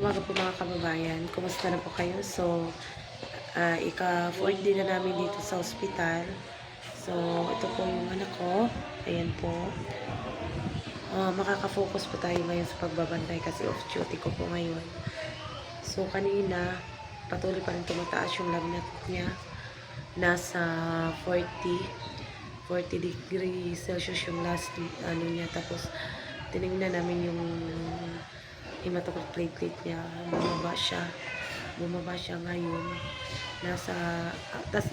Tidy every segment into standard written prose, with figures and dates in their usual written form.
umaga po mga kababayan. Kumusta na po kayo? So, ika-4th day na namin dito sa ospital. So, ito po yung anak ko. Ayan po. Makaka-focus po tayo ngayon sa pagbabantay kasi off-duty ko po ngayon. So, kanina, patuloy pa rin tumataas yung lagnat niya. Nasa 40 degrees Celsius yung last niya. Tapos, tinignan namin yung hematocrit platelet niya. Bumaba siya ngayon. Nasa, tas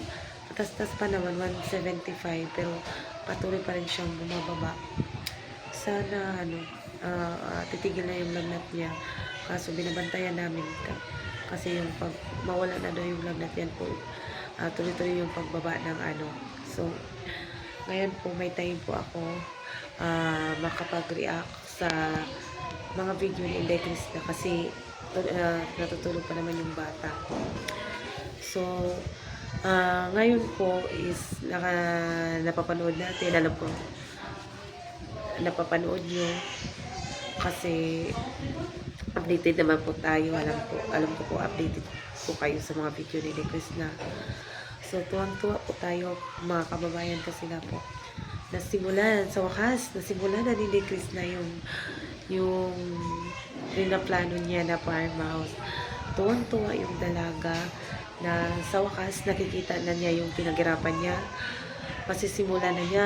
pa naman, 175. Pero, patuloy pa rin siyang bumababa. Sana, titigil na yung lagnat niya. Kaso, binabantayan namin. Kasi yung pag mawala na daw yung lagnat yan po, tuloy-tuloy yung pagbaba ng So, ngayon po, may time po ako makapag-react sa mga video ni Inday Krista kasi natutulog pa naman yung bata. So, ngayon po is napapanood natin. Alam ko, napapanood nyo kasi updated naman po tayo. Alam ko po updated po kayo sa mga video ni Inday Krista. So, tuwang-tuwa po tayo mga kababayan kasi na po sa wakas, nasimulan na ni Chris na yung plano niya na farmhouse. Tuwang-tuwa yung dalaga na sa wakas nakikita na niya yung pinaghirapan niya. Masisimulan na niya.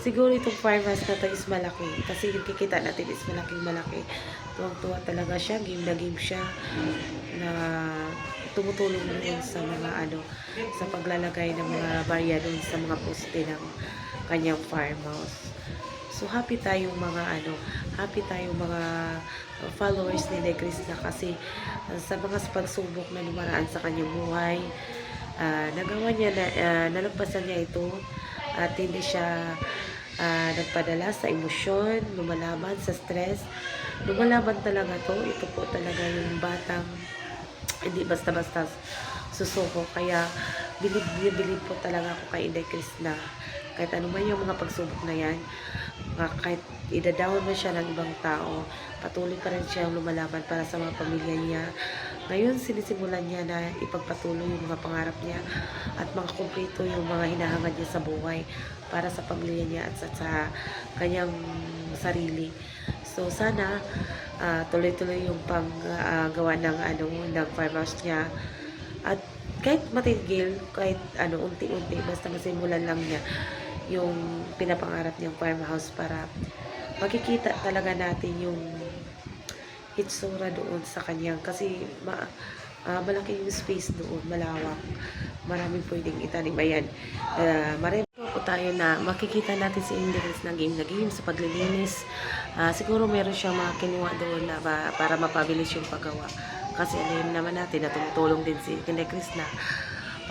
Siguro itong farmhouse na to is malaki kasi yung kikita natin is malaki. Tuwang-tuwa talaga siya. Game na game siya na tumutulong doon sa mga sa paglalagay ng mga barya doon sa mga poste ng kanyang farmhouse. So happy tayong mga followers ni De Krista kasi sa mga pagsubok na lumaraan sa kanyang buhay, nagawa niya na nalampasan niya ito at hindi siya nagpadala sa emosyon, lumalaban sa stress. Lumalaban talaga to. Ito po talaga yung batang hindi basta-basta susuko. Kaya bilib po talaga ako kay Inday Krista. Kahit ano man yung mga pagsubok na yan, kahit idadawan man siya ng ibang tao, patuloy pa rin siya lumalaban para sa mga pamilya niya. Ngayon, sinisimulan niya na ipagpatuloy yung mga pangarap niya at mga kumpleto yung mga hinahangad niya sa buhay para sa pamilya niya at sa kanyang sarili. So, sana tuloy-tuloy yung paggawa ng farmhouse niya. At kahit matigil, kahit unti-unti, basta masimulan lang niya yung pinapangarap niyang farmhouse para makikita talaga natin yung hitsura doon sa kanyang kasi malaki yung space doon, malawak, maraming pwedeng itanim. Ayan, marami po tayo na makikita natin si Inday na game sa paglilinis. Siguro meron siyang mga kinuha doon na para mapabilis yung paggawa kasi alam naman natin na tumutulong din si Inday na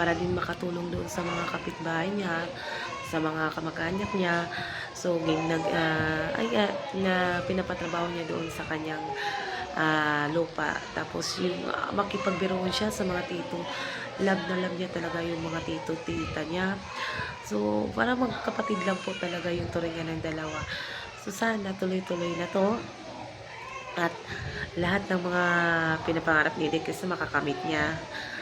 para din makatulong doon sa mga kapitbahay niya, sa mga kamag-anak niya. So, na pinapatrabaho niya doon sa kanyang lupa. Tapos, yung makipagbiroon siya sa mga tito. Love na love niya talaga yung mga tita niya. So, para magkapatid lang po talaga yung turingan ng dalawa. So, sana tuloy-tuloy na to. At lahat ng mga pinapangarap ni Inday Krista makakamit niya.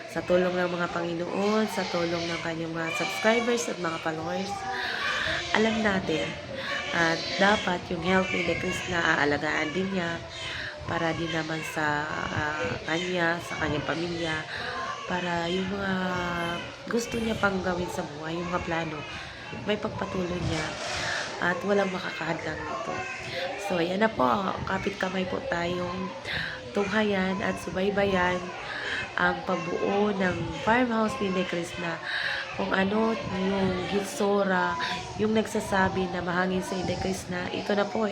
Sa tulong ng mga Panginoon, sa tulong ng kanyang mga subscribers at mga followers, alam natin at dapat yung health ni Inday Krista na aalagaan din niya para din naman sa sa kanyang pamilya, para yung mga gusto niya pang gawin sa buhay, yung mga plano, may pagpatuloy niya at walang makakahadlang nito. So, ayan na po, kapit kamay po tayong tunghayan at subaybayan ang pagbuo ng farmhouse ni Inday Krista. Kung ano yung hitsura, yung nagsasabi na mahangin sa Inday Krista, ito na po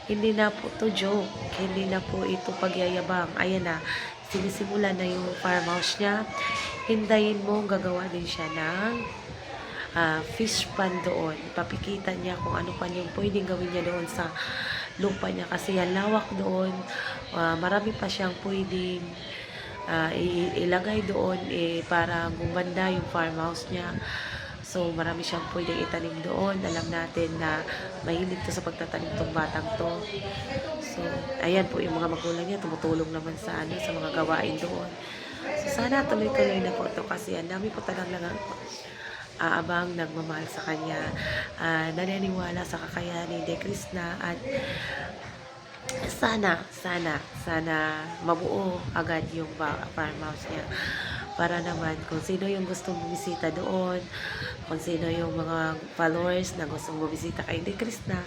hindi na po to joke, hindi na po ito pagyayabang. Ayan na, sinisimula na yung farmhouse niya. Hintayin mo, gagawa din siya ng fish pan doon. Papikita niya kung ano pa yung pwedeng gawin niya doon sa lupa niya kasi yan lawak doon. Marami pa siyang pwedeng ilagay doon para gumanda yung farmhouse niya. So, marami siyang pwedeng itanim doon. Alam natin na mahilig to sa pagtatanim tong batang to. So, So, ayan po yung mga magulang niya, tumutulong naman sa sa mga gawain doon. So, sana tuloy-tuloy na po 'to kasi ang dami po talagang aabang, nagmamahal sa kanya, naniniwala sa kakayahan ni Krishna at sana mabuo agad yung farmhouse niya para naman kung sino yung gustong bumisita doon, kung sino yung mga followers na gustong bumisita kay Krishna,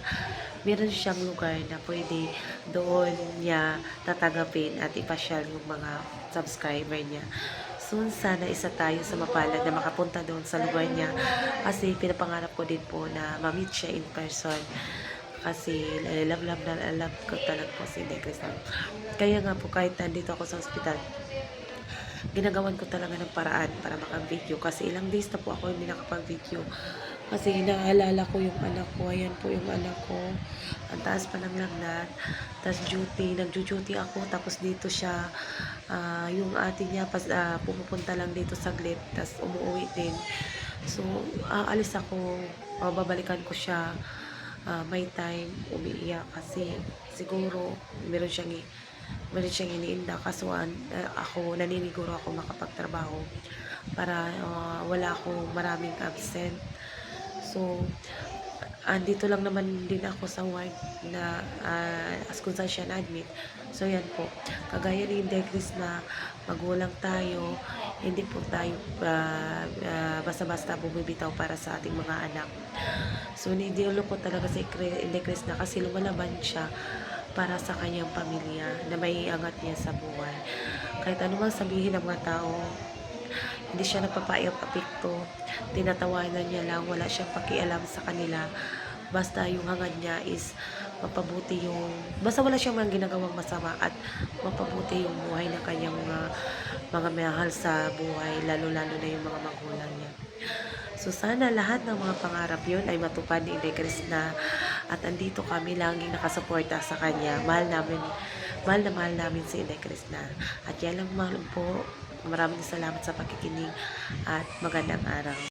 meron siyang lugar na pwede doon niya tatagapin at ipasyal yung mga subscriber niya. Soon, sana isa tayo sa mapalad na makapunta doon sa lugar niya kasi pinapangarap ko din po na ma-meet siya in person kasi love ko talaga po si Krishna. Kaya nga po kahit nandito ako sa ospital, ginagawan ko talaga ng paraan para maka-video kasi ilang days na po ako hindi nakapag-video kasi naalala ko yung anak ko. Ayan po yung anak ko, ang taas pa ng lagnat, tapos nagjo-duty ako, tapos dito siya, yung ate niya pumupunta lang dito saglit tapos umuwi din. So aalis ako, babalikan ko siya, may time umiiyak kasi siguro meron siyang iniinda kaso ako naniniguro ako makapagtrabaho para wala akong maraming absent. So andito lang naman din ako sa ward na as kung saan siya na-admit. So yan po, kagaya ni Chris na magulang tayo, hindi po tayo basta-basta bumibitaw para sa ating mga anak. So nidilo ko talaga si Chris na kasi lumalaban siya para sa kanyang pamilya na may angat niya sa buhay. Kahit anumang sabihin ng mga tao, hindi siya nagpapaiyak-apikto, tinatawanan niya lang, wala siyang pakialam sa kanila. Basta yung hangad niya is mapabuti basta wala siyang mga ginagawang masama at mapabuti yung buhay ng kanyang mga mahal sa buhay, lalo-lalo na yung mga magulang niya. So sana lahat ng mga pangarap yun ay matupad ni Krishna at andito kami laging nakasuporta sa kanya. Mahal na mahal namin si Krishna. At yan lang mahal po. Maraming salamat sa pakikinig at magandang araw.